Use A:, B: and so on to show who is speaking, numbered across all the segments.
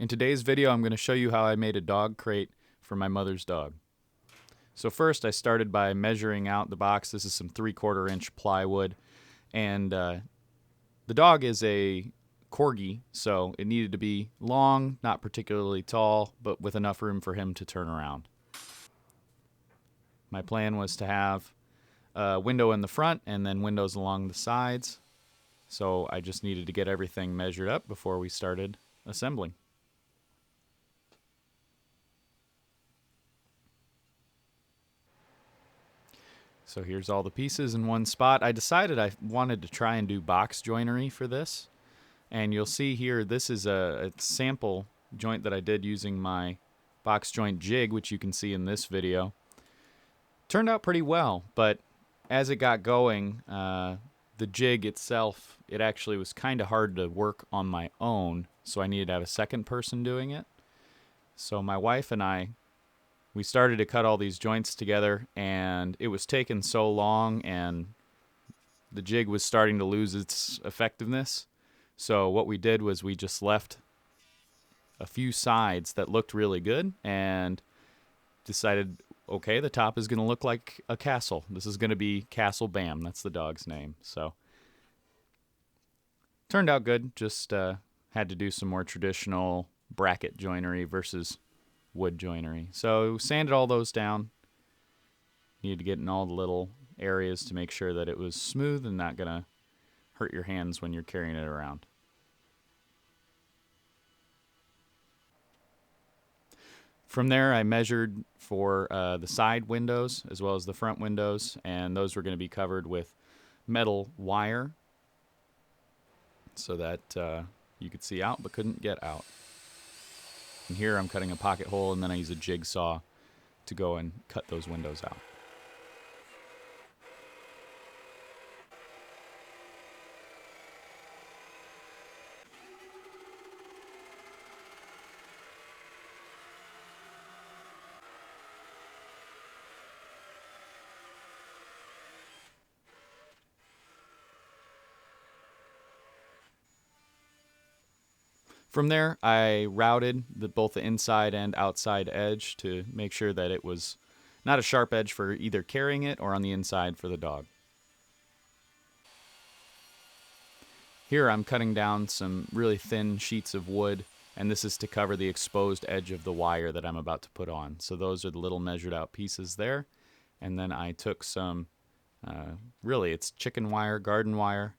A: In today's video, I'm going to show you how I made a dog crate for my mother's dog. So first, I started by measuring out the box. This is some 3/4 inch plywood, and the dog is a corgi, so it needed to be long, not particularly tall, but with enough room for him to turn around. My plan was to have a window in the front and then windows along the sides, so I just needed to get everything measured up before we started assembling. So here's all the pieces in one spot. I decided I wanted to try and do box joinery for this. And you'll see here, this is a sample joint that I did using my box joint jig, which you can see in this video. Turned out pretty well, but as it got going, the jig itself, it actually was kind of hard to work on my own, so I needed to have a second person doing it. So my wife and I, we started to cut all these joints together, and it was taking so long, and the jig was starting to lose its effectiveness. So what we did was we just left a few sides that looked really good and decided, okay, the top is going to look like a castle. This is going to be Castle Bam. That's the dog's name. So turned out good. Just had to do some more traditional bracket joinery versus wood joinery. So sanded all those down. Needed to get in all the little areas to make sure that it was smooth and not going to hurt your hands when you're carrying it around. From there, I measured for the side windows as well as the front windows, and those were going to be covered with metal wire so that you could see out but couldn't get out. And here I'm cutting a pocket hole, and then I use a jigsaw to go and cut those windows out. From there, I routed both the inside and outside edge to make sure that it was not a sharp edge for either carrying it or on the inside for the dog. Here I'm cutting down some really thin sheets of wood, and this is to cover the exposed edge of the wire that I'm about to put on. So those are the little measured out pieces there. And then I took some, really it's chicken wire, garden wire,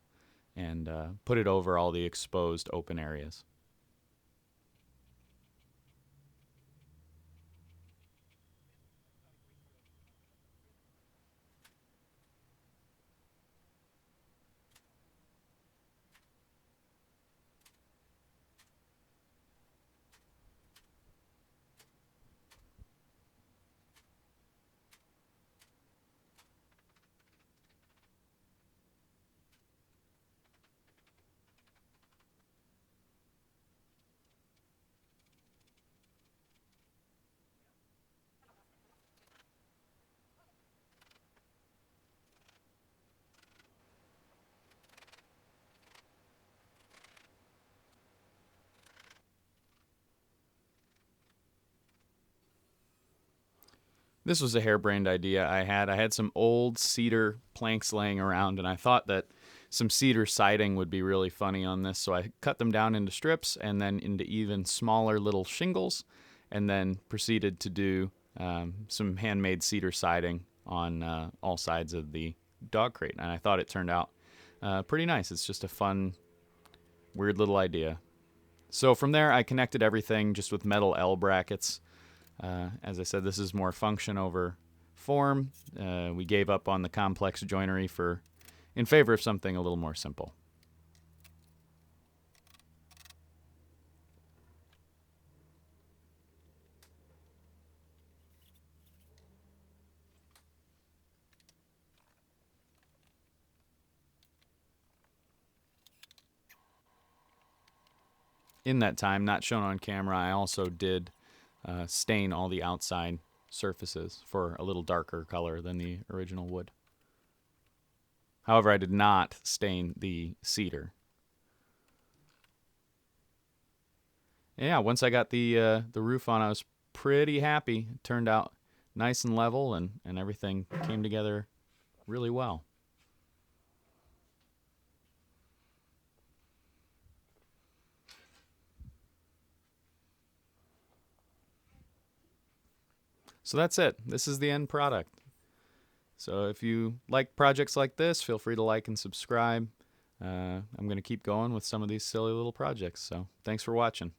A: and put it over all the exposed open areas. This was a harebrained idea I had. I had some old cedar planks laying around, and I thought that some cedar siding would be really funny on this, so I cut them down into strips and then into even smaller little shingles, and then proceeded to do some handmade cedar siding on all sides of the dog crate, and I thought it turned out pretty nice. It's just a fun, weird little idea. So from there, I connected everything just with metal L brackets. As I said, this is more function over form. We gave up on the complex joinery in favor of something a little more simple. In that time, not shown on camera, I also did stain all the outside surfaces for a little darker color than the original wood. However, I did not stain the cedar. Yeah, once I got the roof on, I was pretty happy. It turned out nice and level, and everything came together really well. So that's it. This is the end product. So if you like projects like this, feel free to like and subscribe. I'm going to keep going with some of these silly little projects. So thanks for watching.